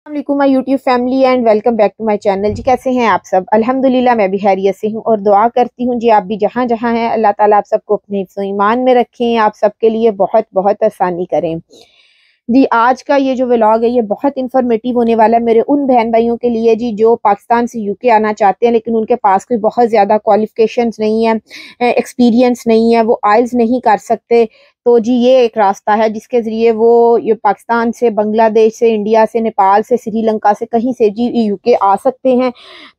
वालेकुम my YouTube family and welcome back to my channel. जी कैसे हैं आप सब? अल्हम्दुलिल्लाह मैं भी खैरियत से हूँ और दुआ करती हूँ जी आप भी जहाँ जहाँ हैं अल्लाह ताला आप सबको अपने हिफ्ज़ ईमान में रखें, आप सबके लिए बहुत बहुत आसानी करें। जी आज का ये जो व्लॉग है ये बहुत इन्फॉर्मेटिव होने वाला है मेरे उन बहन भाइयों के लिए जी जो पाकिस्तान से यूके आना चाहते हैं लेकिन उनके पास कोई बहुत ज़्यादा क्वालिफिकेशंस नहीं है, एक्सपीरियंस नहीं है, वो आइल्स नहीं कर सकते। तो जी ये एक रास्ता है जिसके ज़रिए वो ये पाकिस्तान से, बांग्लादेश से, इंडिया से, नेपाल से, श्रीलंका से कहीं से जी यूके आ सकते हैं।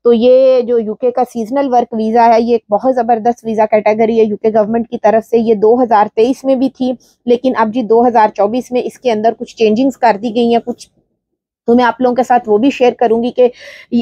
तो ये जो यूके का सीजनल वर्क वीज़ा है ये एक बहुत ज़बरदस्त वीज़ा कैटेगरी है यूके गवर्नमेंट की तरफ से। ये 2023 में भी थी लेकिन अब जी 2024 में इसके अंदर कुछ चेंजिंग्स कर दी गई हैं कुछ, तो मैं आप लोगों के साथ वो भी शेयर करूंगी कि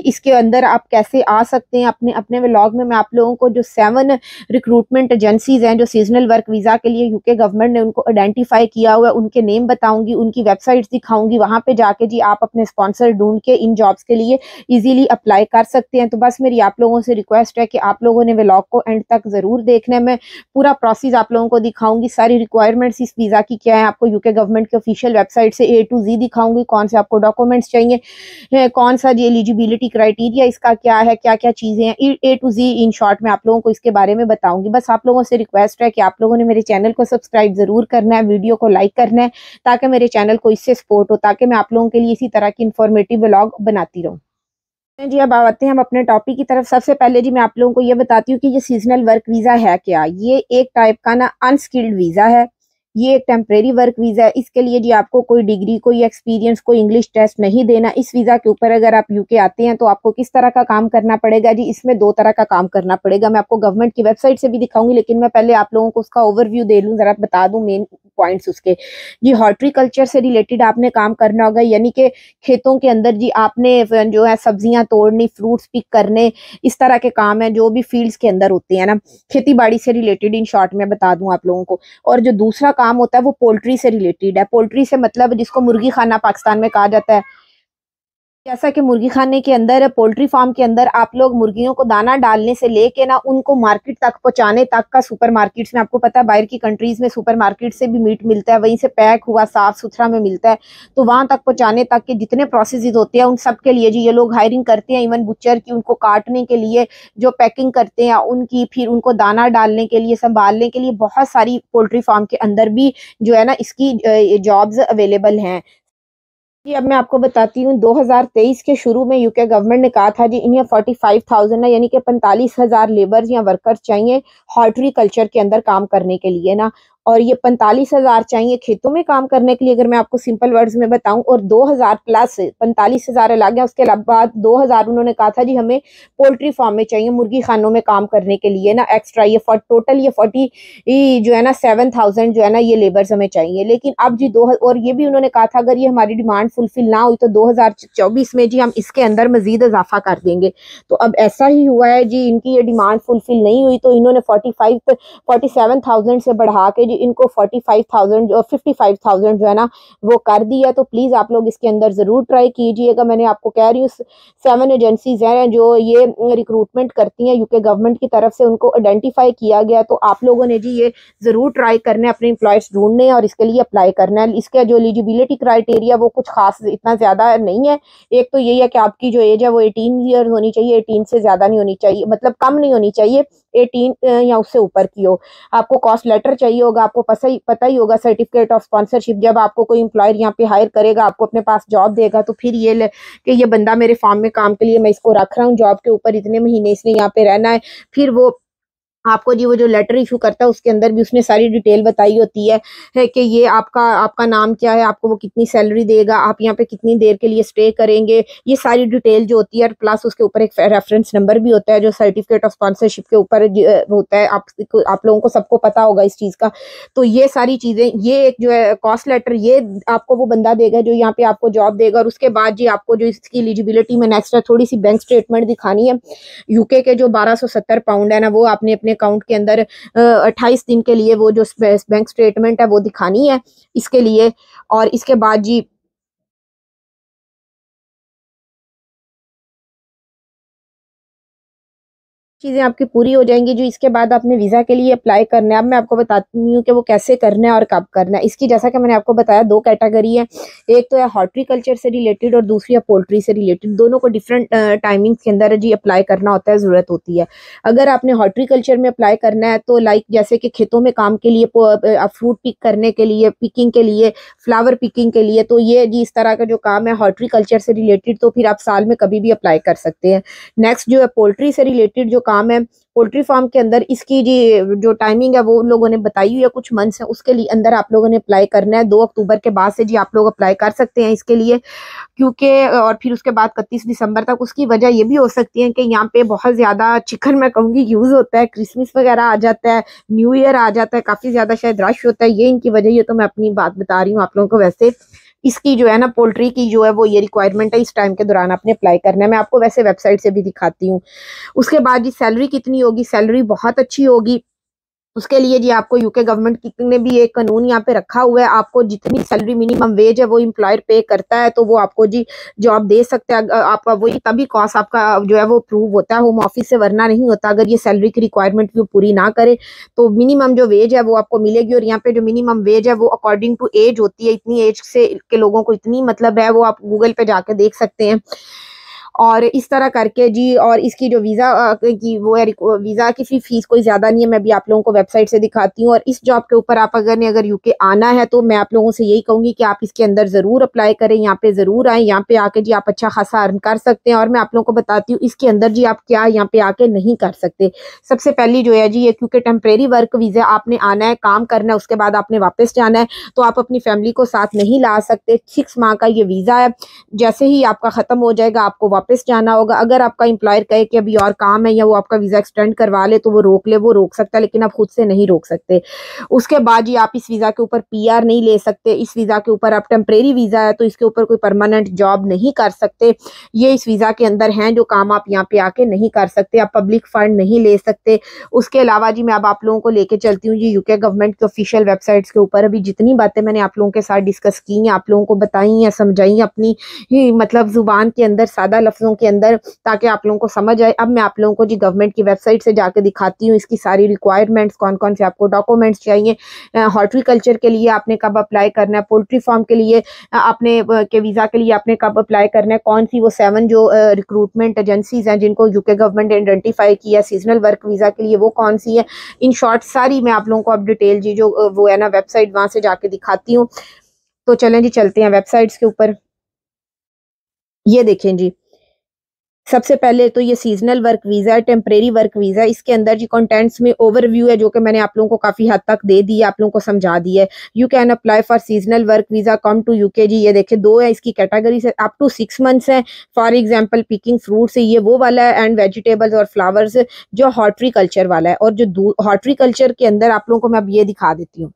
इसके अंदर आप कैसे आ सकते हैं। अपने अपने व्लॉग में मैं आप लोगों को जो 7 रिक्रूटमेंट एजेंसीज हैं जो सीजनल वर्क वीज़ा के लिए यूके गवर्नमेंट ने उनको आइडेंटिफाई किया हुआ है उनके नेम बताऊंगी, उनकी वेबसाइट्स दिखाऊंगी। वहां पे जाके जी आप अपने स्पॉन्सर ढूंढ के इन जॉब्स के लिए इजीली अप्लाई कर सकते हैं। तो बस मेरी आप लोगों से रिक्वेस्ट है कि आप लोगों ने व्लॉग को एंड तक ज़रूर देखना है। मैं पूरा प्रोसेस आप लोगों को दिखाऊंगी, सारी रिक्वायरमेंट्स इस वीज़ा की क्या है, आपको यूके गवर्नमेंट के ऑफिशियल वेबसाइट से A to Z दिखाऊंगी, कौन से आपको डॉक्यूमेंट्स चाहिए, कौन सा जी एलिजिबिलिटी क्राइटेरिया इसका क्या है, क्या क्या चीज़ें हैं, A to Z in short में आप लोगों को इसके बारे में बताऊंगी। बस आप लोगों से रिक्वेस्ट है कि आप लोगों ने मेरे चैनल को सब्सक्राइब ज़रूर करना है, वीडियो को लाइक करना है ताकि मेरे चैनल को इससे सपोर्ट हो, ताकि मैं आप लोगों के लिए इसी तरह की इंफॉर्मेटिव व्लॉग बनाती रहूँ। जी अब आते हैं हम अपने टॉपिक की तरफ। सबसे पहले जी मैं आप लोगों को ये बताती हूँ कि ये सीजनल वर्क वीज़ा है क्या। ये एक टाइप का ना अनस्किल्ड वीज़ा है, ये एक टेम्परेरी वर्क वीज़ा है। इसके लिए जी आपको कोई डिग्री, कोई एक्सपीरियंस, कोई इंग्लिश टेस्ट नहीं देना। इस वीज़ा के ऊपर अगर आप यूके आते हैं तो आपको किस तरह का काम करना पड़ेगा जी, इसमें 2 तरह का काम करना पड़ेगा। मैं आपको गवर्नमेंट की वेबसाइट से भी दिखाऊंगी लेकिन मैं पहले आप लोगों को उसका ओवरव्यू दे लूँ, ज़रा बता दूँ मेन पॉइंट्स उसके। जी हॉर्टिकल्चर से रिलेटेड आपने काम करना होगा, यानी कि खेतों के अंदर जी आपने जो है सब्जियां तोड़नी, फ्रूट्स पिक करने, इस तरह के काम है जो भी फील्ड्स के अंदर होते हैं ना, खेती बाड़ी से रिलेटेड इन शॉर्ट में बता दूं आप लोगों को। और जो दूसरा काम होता है वो पोल्ट्री से रिलेटेड है। पोल्ट्री से मतलब जिसको मुर्गी खाना पाकिस्तान में कहा जाता है। जैसा कि मुर्गी खाने के अंदर, पोल्ट्री फार्म के अंदर आप लोग मुर्गियों को दाना डालने से लेके ना उनको मार्केट तक पहुंचाने तक का, सुपर मार्केट्स में आपको पता है बाहर की कंट्रीज में सुपर मार्केट से भी मीट मिलता है, वहीं से पैक हुआ साफ सुथरा में मिलता है। तो वहां तक पहुंचाने तक के जितने प्रोसेस होते हैं उन सब के लिए जी ये लोग हायरिंग करते हैं, इवन बुचर की, उनको काटने के लिए, जो पैकिंग करते हैं उनकी, फिर उनको दाना डालने के लिए, संभालने के लिए बहुत सारी पोल्ट्री फार्म के अंदर भी जो है ना इसकी जॉब्स अवेलेबल हैं। जी अब मैं आपको बताती हूँ 2023 के शुरू में यूके गवर्नमेंट ने कहा था जी इन्हें 45,000 है, यानी कि 45,000 लेबर्स या वर्कर्स चाहिए हॉर्टिकल्चर के अंदर काम करने के लिए ना। और ये 45,000 चाहिए खेतों में काम करने के लिए, अगर मैं आपको सिंपल वर्ड्स में बताऊं। और 2,000 प्लस 45,000 अलग है, उसके बाद 2,000 उन्होंने कहा था जी हमें पोल्ट्री फार्म में चाहिए, मुर्गी खानों में काम करने के लिए ना एक्स्ट्रा। ये टोटल ये 40 जो है ना 7,000 जो है ना ये लेबर्स हमें चाहिए। लेकिन अब जी दो, और ये भी उन्होंने कहा था अगर ये हमारी डिमांड फुलफिल ना हुई तो 2024 में जी हम इसके अंदर मजीद इजाफा कर देंगे। तो अब ऐसा ही हुआ है जी, इनकी ये डिमांड फुलफिल नहीं हुई तो इन्होंने 47,000 से बढ़ा के जी इनको 45,000 और 55,000 जो है ना वो कर दिया। तो प्लीज आप लोग इसके अंदर जरूर ट्राई कीजिएगा। मैंने आपको कह रही हूँ 7 एजेंसीज हैं जो ये रिक्रूटमेंट करती हैं यूके गवर्नमेंट की तरफ से, उनको आइडेंटिफाई किया गया। तो आप लोगों ने जी ये जरूर ट्राई करना है, अपने एम्प्लॉयर्स ढूंढने हैं और इसके लिए अप्लाई करना है। इसका जो एलिजिबिलिटी क्राइटेरिया वो कुछ खास इतना ज्यादा नहीं है। एक तो यही है कि आपकी जो एज है वो 18 ईयर होनी चाहिए, 18 से ज्यादा नहीं होनी चाहिए, मतलब कम नहीं होनी चाहिए, 18 या उससे ऊपर की हो। आपको कॉस्ट लेटर चाहिए होगा, आपको पता ही होगा सर्टिफिकेट ऑफ स्पॉन्सरशिप। जब आपको कोई एम्प्लॉयर यहाँ पे हायर करेगा, आपको अपने पास जॉब देगा तो फिर ये कि ये बंदा मेरे फार्म में काम के लिए मैं इसको रख रहा हूँ जॉब के ऊपर, इतने महीने इसने यहाँ पे रहना है। फिर वो आपको जी वो जो लेटर इशू करता है उसके अंदर भी उसने सारी डिटेल बताई होती है कि ये आपका आपका नाम क्या है, आपको वो कितनी सैलरी देगा, आप यहाँ पे कितनी देर के लिए स्टे करेंगे, ये सारी डिटेल जो होती है। प्लस उसके ऊपर एक रेफरेंस नंबर भी होता है जो सर्टिफिकेट ऑफ स्पॉन्सरशिप के ऊपर होता है। आप लोगों को सबको पता होगा इस चीज़ का। तो ये सारी चीज़ें, ये एक जो है कॉस्ट लेटर, ये आपको वो बंदा देगा जो यहाँ पे आपको जॉब देगा। और उसके बाद जी आपको जो इसकी एलिजिबिलिटी में नेक्स्ट है थोड़ी सी बैंक स्टेटमेंट दिखानी है। यूके के जो 1270 पाउंड है ना वो आपने अपने अकाउंट के अंदर 28 दिन के लिए वो जो बैंक स्टेटमेंट है वो दिखानी है इसके लिए। और इसके बाद जी चीज़ें आपकी पूरी हो जाएँगी जो इसके बाद आपने वीज़ा के लिए अप्लाई करना है। अब मैं आपको बताती हूँ कि वो कैसे करना है और कब करना है। इसकी जैसा कि मैंने आपको बताया 2 कैटेगरी है। एक तो है हॉर्टिकल्चर से रिलेटेड और दूसरी है पोल्ट्री से रिलेटेड। दोनों को डिफरेंट टाइमिंग्स के अंदर जी अप्लाई करना होता है, ज़रूरत होती है। अगर आपने हॉर्टिकल्चर में अप्लाई करना है तो लाइक जैसे कि खेतों में काम के लिए फ्रूट पिक करने के लिए, पिकिंग के लिए, फ्लावर पिकिंग के लिए, तो ये जी इस तरह का जो काम है हॉर्टिकल्चर से रिलेटेड, तो फिर आप साल में कभी भी अप्लाई कर सकते हैं। नेक्स्ट जो है पोल्ट्री से रिलेटेड जो काम है, पोल्ट्री फार्म के अंदर इसकी जी जो टाइमिंग है वो उन लोगों ने बताई हुई है, कुछ मंथ्स है उसके लिए अंदर आप लोगों ने अप्लाई करना है। 2 अक्टूबर के बाद से जी आप लोग अप्लाई कर सकते हैं इसके लिए, क्योंकि और फिर उसके बाद 31 दिसंबर तक। उसकी वजह ये भी हो सकती है कि यहाँ पे बहुत ज़्यादा चिकन मैं कहूँगी यूज़ होता है, क्रिसमस वगैरह आ जाता है, न्यू ईयर आ जाता है, काफ़ी ज़्यादा शायद रश होता है, ये इनकी वजह। ये तो मैं अपनी बात बता रही हूँ आप लोगों को। वैसे इसकी जो है ना पोल्ट्री की जो है वो ये रिक्वायरमेंट है, इस टाइम के दौरान आपने अप्लाई करना है। मैं आपको वैसे वेबसाइट से भी दिखाती हूँ। उसके बाद जी सैलरी कितनी होगी, सैलरी बहुत अच्छी होगी। उसके लिए जी आपको यूके गवर्नमेंट ने भी एक कानून यहाँ पे रखा हुआ है, आपको जितनी सैलरी मिनिमम वेज है वो एम्प्लॉयर पे करता है, तो वो आपको जी जॉब दे सकते हैं। आपका वही तभी कॉस्ट आपका जो है वो प्रूव होता है होम ऑफिस से, वरना नहीं होता। अगर ये सैलरी की रिक्वायरमेंट भी पूरी ना करे तो मिनिमम जो वेज है वो आपको मिलेगी। और यहाँ पे जो मिनिमम वेज है वो अकॉर्डिंग टू एज होती है, इतनी एज से के लोगों को इतनी मतलब है, वो आप गूगल पे जाके देख सकते हैं। और इस तरह करके जी, और इसकी जो वीज़ा की वो है, वीज़ा की फीस कोई ज़्यादा नहीं है। मैं भी आप लोगों को वेबसाइट से दिखाती हूँ। और इस जॉब के ऊपर आप अगर यूके आना है तो मैं आप लोगों से यही कहूँगी कि आप इसके अंदर ज़रूर अप्लाई करें, यहाँ पे ज़रूर आएँ। यहाँ पे आके जी आप अच्छा खासा अर्न कर सकते हैं। और मैं आप लोगों को बताती हूँ इसके अंदर जी आप क्या यहाँ पे आके नहीं कर सकते। सबसे पहली जो है जी ये, क्योंकि टेम्परेरी वर्क वीज़ा, आपने आना है, काम करना है, उसके बाद आपने वापस जाना है, तो आप अपनी फैमिली को साथ नहीं ला सकते। 6 माह का ये वीज़ा है, जैसे ही आपका ख़त्म हो जाएगा आपको वापस जाना होगा। अगर आपका एम्प्लॉयर कहे कि अभी और काम है या वो आपका वीज़ा एक्सटेंड करवा ले तो वो रोक ले, वो रोक सकता है, लेकिन आप खुद से नहीं रोक सकते। उसके बाद जी आप इस वीज़ा के ऊपर पीआर नहीं ले सकते। इस वीज़ा के ऊपर आप, टेम्परेरी वीज़ा है तो इसके ऊपर कोई परमानेंट जॉब नहीं कर सकते। ये इस वीज़ा के अंदर हैं जो काम आप यहाँ पे आके नहीं कर सकते। आप पब्लिक फंड नहीं ले सकते। उसके अलावा जी मैं अब आप लोगों को लेके चलती हूँ जी यूके गवर्नमेंट के ऑफिशियल वेबसाइट्स के ऊपर। अभी जितनी बातें मैंने आप लोगों के साथ डिस्कस की हैं, आप लोगों को बताई हैं, समझाई हैं अपनी ही मतलब जुबान के अंदर, सादा लफ्जों के अंदर, ताकि आप लोगों को समझ आए। अब मैं आप लोगों को जी गवर्नमेंट की वेबसाइट से जाकर दिखाती हूँ इसकी सारी रिक्वायरमेंट्स, कौन कौन से आपको डॉक्यूमेंट्स चाहिए। हॉर्टिकल्चर के लिए आपने कब अप्लाई करना है, पोल्ट्री फार्म के लिए आपने के वीज़ा के लिए आपने कब अप्लाई करना है, कौन सी वो 7 जो रिक्रूटमेंट एजेंसीज हैं जिनको यूके गवर्नमेंट ने आइडेंटिफाई किया सीजनल वर्क वीज़ा के लिए, वो कौन सी है। इन शॉर्ट सारी मैं आप लोगों को अब डिटेल जी जो वो है ना वेबसाइट, वहाँ से जाके दिखाती हूँ। तो चलें जी चलते हैं वेबसाइट्स के ऊपर। ये देखें जी, सबसे पहले तो ये सीजनल वर्क वीज़ा है, टेम्परेरी वर्क वीज़ा। इसके अंदर जी कंटेंट्स में ओवरव्यू है जो कि मैंने आप लोगों को काफ़ी हद तक दे दी है, आप लोगों को समझा दी है। You can apply for seasonal work visa, come to UK. जी ये देखिए 2 है इसकी कैटेगरीज है, अप टू 6 मंथ्स है। फॉर एग्जांपल पिकिंग फ्रूट्स है, ये वो वाला है, एंड वेजिटेबल्स और फ्लावर्स जो हॉर्टिकल्चर वाला है। और जो हॉर्टिकल्चर के अंदर आप लोगों को मैं अब ये दिखा देती हूँ।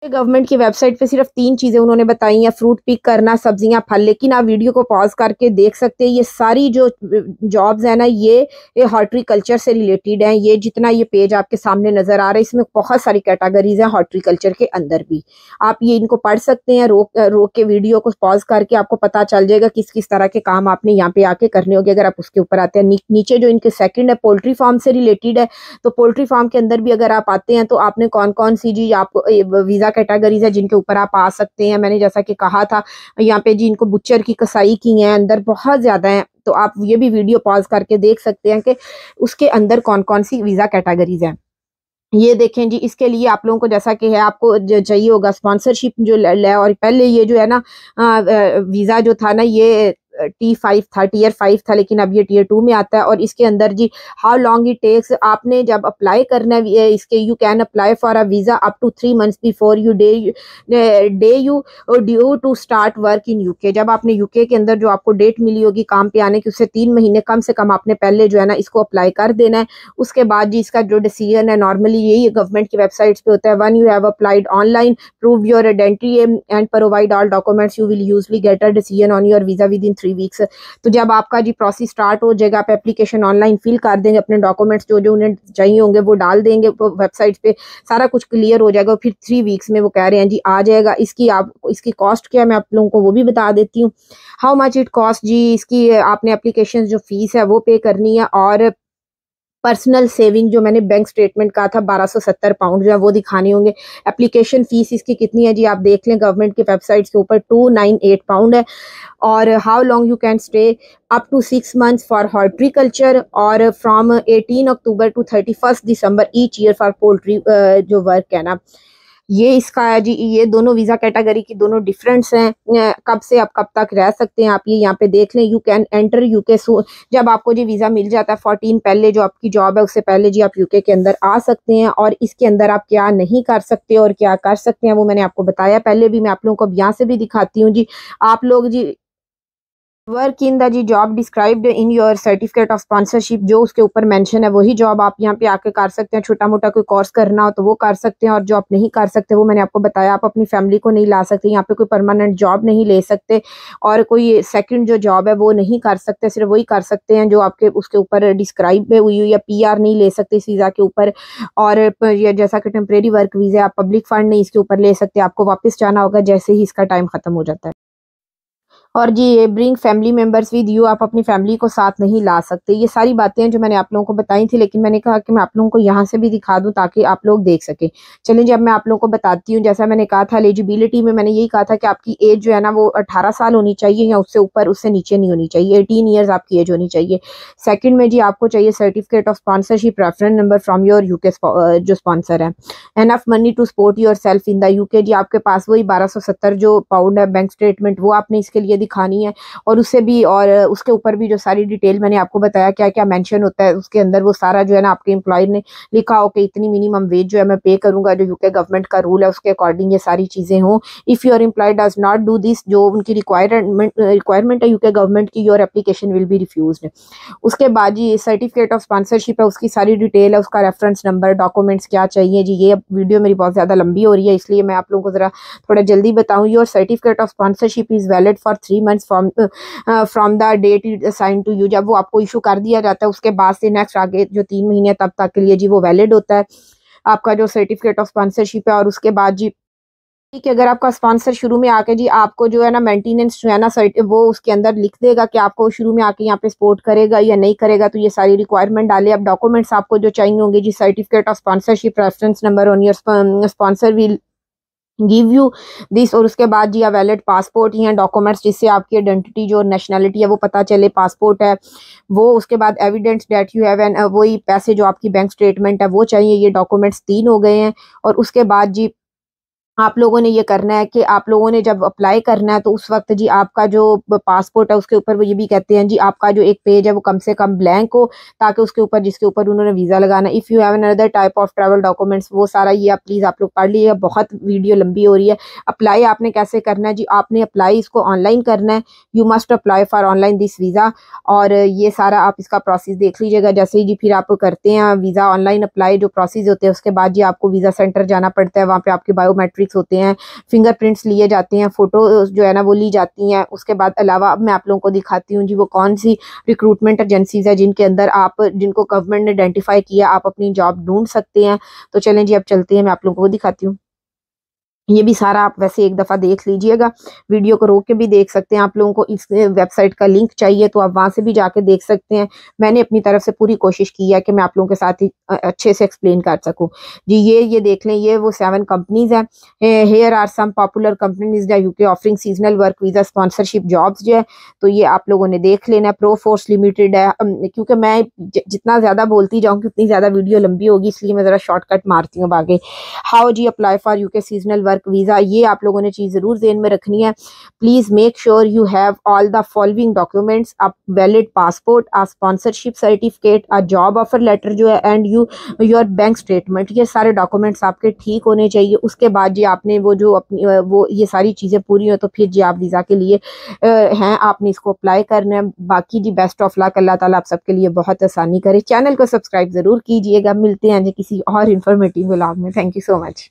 गवर्नमेंट की वेबसाइट पे सिर्फ 3 चीज़ें उन्होंने बताई हैं, फ्रूट पिक करना, सब्जियां, फल। लेकिन आप वीडियो को पॉज करके देख सकते हैं, ये सारी जो जॉब्स है ना ये हॉर्टिकल्चर से रिलेटेड हैं। ये जितना ये पेज आपके सामने नज़र आ रहा है इसमें बहुत सारी कैटेगरीज हैं हॉर्टिकल्चर के अंदर भी। आप ये इनको पढ़ सकते हैं, रोक के वीडियो को पॉज करके आपको पता चल जाएगा किस किस तरह के काम आपने यहाँ पे आके करने होंगे अगर आप उसके ऊपर आते हैं। नीचे जो इनके सेकंड है पोल्ट्री फार्म से रिलेटेड है, तो पोल्ट्री फार्म के अंदर भी अगर आप आते हैं तो आपने कौन कौन सी जी आपको वीज़ा कैटेगरीज है जिनके ऊपर आप आ सकते हैं। मैंने जैसा कि कहा था यहाँ पे जी इनको बुच्चर की कसाई की है, अंदर बहुत ज़्यादा है, तो आप ये भी वीडियो पॉज करके देख सकते हैं कि उसके अंदर कौन कौन सी वीज़ा कैटेगरीज हैं। ये देखें जी, इसके लिए आप लोगों को जैसा कि है आपको चाहिए होगा स्पॉन्सरशिप जो ले, और पहले ये जो है ना वीज़ा जो था ना ये T5 था, टीयर 5 था, लेकिन अब ये टीयर 2 में आता है। और इसके अंदर जी हाउ लॉन्ग इट टेक्स, आपने जब अप्लाई करना है इसके, you can apply for a visa up to 3 months before you day you due to start work in UK. जब आपने यूके के अंदर जो आपको डेट मिली होगी काम पे आने की, उससे 3 महीने कम से कम आपने पहले जो है ना इसको अप्लाई कर देना है। उसके बाद जी इसका जो डिसीजन है नॉर्मली यही गवर्नमेंट की वेबसाइट्स पे होता है, one you have applied online, prove your identity and provide all documents, you will usually get a decision on your visa with in 3 weeks. तो जब आपका जी प्रोसेस स्टार्ट हो जाएगा, आप एप्लीकेशन ऑनलाइन फिल कर देंगे, अपने डॉक्यूमेंट्स जो जो उन्हें चाहिए होंगे वो डाल देंगे वेबसाइट पे, सारा कुछ क्लियर हो जाएगा। फिर 3 वीक्स में वो कह रहे हैं जी आ जाएगा। इसकी कॉस्ट क्या है मैं आप लोगों को वो भी बता देती हूँ। हाउ मच इट कॉस्ट जी, इसकी आपने एप्लीकेशन जो फीस है वो पे करनी है। और पर्सनल सेविंग जो मैंने बैंक स्टेटमेंट कहा था 1270 पाउंड जो है वो दिखाने होंगे। एप्लीकेशन फ़ीस इसकी कितनी है जी आप देख लें, गवर्नमेंट की वेबसाइट्स के ऊपर 298 पाउंड है। और how long you can stay up to 6 months for horticulture और from 18 October to 31 December each year for poultry जो वर्क है ना, ये इसका है जी। ये दोनों वीज़ा कैटेगरी की दोनों डिफरेंट्स हैं। कब से आप कब तक रह सकते हैं आप ये यहाँ पे देख लें। यू कैन एंटर यूके जब आपको जी वीज़ा मिल जाता है 14 पहले जो आपकी जॉब है उससे पहले जी आप यूके के अंदर आ सकते हैं। और इसके अंदर आप क्या नहीं कर सकते और क्या कर सकते हैं वो मैंने आपको बताया पहले भी, मैं आप लोगों को अब यहाँ से भी दिखाती हूँ जी। आप लोग जी वर्क इन द जी job described in your certificate of sponsorship, जो उसके ऊपर मेंशन है वही जॉब आप यहाँ पे आके कर सकते हैं। छोटा मोटा कोई कोर्स करना हो तो वो कर सकते हैं, और जो आप नहीं कर सकते वो मैंने आपको बताया। आप अपनी फैमिली को नहीं ला सकते यहाँ पे, कोई परमानेंट जॉब नहीं ले सकते और कोई सेकंड जो जॉब है वो नहीं कर सकते। सिर्फ वही कर सकते हैं जो आपके उसके ऊपर डिस्क्राइब हुई हुई, या PR नहीं ले सकते इस वीज़ा के ऊपर। और जैसा कि टेम्परेरी वर्क वीज़ा, आप पब्लिक फंड नहीं इसके ऊपर ले सकते, आपको वापस जाना होगा जैसे ही इसका टाइम खत्म हो जाता है। और जी ये bring family members with you, आप अपनी फैमिली को साथ नहीं ला सकते। ये सारी बातें हैं जो मैंने आप लोगों को बताई थी, लेकिन मैंने कहा कि मैं आप लोगों को यहाँ से भी दिखा दूँ ताकि आप लोग देख सकें। चलें जी अब मैं आप लोगों को बताती हूँ। जैसा मैंने कहा था एलिजिबिलिटी में मैंने यही कहा था कि आपकी एज जो है ना वो 18 साल होनी चाहिए, या उससे ऊपर उससे नीचे नहीं होनी चाहिए। 18 ईयर्स आपकी एज होनी चाहिए। सेकंड में जी आपको चाहिए certificate of sponsorship reference number from your UK जो स्पॉन्सर है। Enough money to support yourself in the UK, जी आपके पास वही 1270 जो पाउंड है बैंक स्टेटमेंट वो आपने इसके लिए दिखानी है। और उससे भी और उसके ऊपर भी जो सारी डिटेल मैंने आपको बताया क्या क्या मेंशन होता है उसके अंदर, वो सारा जो है ना आपके एम्प्लॉयर ने लिखा हो कि इतनी मिनिमम वेज जो है मैं पे करूंगा, जो यूके गवर्नमेंट का रूल है उसके अकॉर्डिंग ये सारी चीज़ें हों। If your employ does not do this, जो उनकी रिक्वायरमेंट है यूके गवर्नमेंट की, your application will be refused. उसके बाद जी सर्टिफिकेट ऑफ स्पॉन्सरशिप है उसकी सारी डिटेल है, उसका रेफरेंस नंबर, डॉक्यूमेंट्स क्या चाहिए जी। ये वीडियो मेरी बहुत ज़्यादा लंबी हो रही है इसलिए मैं आप लोगों को ज़रा थोड़ा जल्दी बताऊँ। Your certificate of sponsorship is valid for 3 months from the date it assign to you, जब वो आपको इशू कर दिया जाता है उसके बाद से नेक्स्ट आगे जो 3 महीने तब तक के लिए जी वो वैलिड होता है आपका जो सर्टिफिकेट ऑफ स्पॉन्सरशिप है। और उसके बाद जी ठीक है, अगर आपका स्पॉन्सर शुरू में आके जी आपको जो है ना मेंटेनेंस जो है ना वो उसके अंदर लिख देगा कि आपको शुरू में आके यहाँ पे सपोर्ट करेगा या नहीं करेगा, तो ये सारी रिक्वायरमेंट डाले। अब डॉक्यूमेंट्स आपको जो चाहिए होंगे जी, certificate of sponsorship reference number on your sponsor will give you this. और उसके बाद जी वैलिड पासपोर्ट या डॉक्यूमेंट्स जिससे आपकी आइडेंटिटी जो नेशनैलिटी है वो पता चले, पासपोर्ट है वो। उसके बाद evidence that you have an, वही पैसे जो आपकी बैंक स्टेटमेंट है वो चाहिए। ये डॉक्यूमेंट्स 3 हो गए हैं। और उसके बाद जी आप लोगों ने ये करना है कि आप लोगों ने जब अप्लाई करना है तो उस वक्त जी आपका जो पासपोर्ट है उसके ऊपर वो ये भी कहते हैं जी आपका जो एक पेज है वो कम से कम ब्लैंक हो, ताकि उसके ऊपर जिसके ऊपर उन्होंने वीज़ा लगाना, if you have another type of travel documents, वो सारा ये आप प्लीज़ आप लोग पढ़ लीजिए, बहुत वीडियो लंबी हो रही है। अप्लाई आपने कैसे करना है जी, आपने अप्लाई इसको ऑनलाइन करना है। You must apply for online this visa. और ये सारा आप इसका प्रोसेस देख लीजिएगा। जैसे ही जी फिर आप करते हैं वीज़ा ऑनलाइन अप्लाई, जो प्रोसेस होते हैं उसके बाद जी आपको वीज़ा सेंटर जाना पड़ता है। वहाँ पर आपके बायोमेट्रिक्स होते हैं, फिंगरप्रिंट्स लिए जाते हैं, फोटो जो है ना वो ली जाती हैं। उसके बाद अलावा अब मैं आप लोगों को दिखाती हूँ जी वो कौन सी रिक्रूटमेंट एजेंसीज है जिनके अंदर आप जिनको गवर्नमेंट ने आइडेंटिफाई किया आप अपनी जॉब ढूंढ सकते हैं। तो चलें जी अब चलते हैं, मैं आप लोगों को दिखाती हूँ। ये भी सारा आप वैसे एक दफ़ा देख लीजिएगा, वीडियो को रोक के भी देख सकते हैं। आप लोगों को इस वेबसाइट का लिंक चाहिए तो आप वहाँ से भी जाके देख सकते हैं। मैंने अपनी तरफ से पूरी कोशिश की है कि मैं आप लोगों के साथ ही अच्छे से एक्सप्लेन कर सकूं जी। ये देख लें, ये वो 7 कंपनीज हैं। Here are some popular companies the UK offering seasonal work visa sponsorship jobs जो है, तो ये आप लोगों ने देख लेना। प्रो फोर्स लिमिटेड है, क्योंकि मैं जितना ज़्यादा बोलती जाऊँगी उतनी ज़्यादा वीडियो लंबी होगी, इसलिए मैं ज़रा शॉर्टकट मारती हूँ आगे। हाउ जी apply for UK seasonal work visa, ये आप लोगों ने चीज़ ज़रूर ज़हन में रखनी है। Please make sure you have all the following documents, a valid passport, a sponsorship certificate, a job offer letter जो है, एंड योर बैंक स्टेटमेंट। ये सारे डॉक्यूमेंट्स आपके ठीक होने चाहिए। उसके बाद जी आपने वो जो अपनी वो ये सारी चीज़ें पूरी हो तो फिर जी आप वीज़ा के लिए हैं, आपने इसको अप्लाई करना है। बाकी जी बेस्ट ऑफ लक, अल्लाह ताला आप सबके लिए बहुत आसानी करे। चैनल को सब्सक्राइब ज़रूर कीजिएगा। मिलते हैं जी किसी और इन्फॉर्मेटिव व्लॉग में। Thank you so much.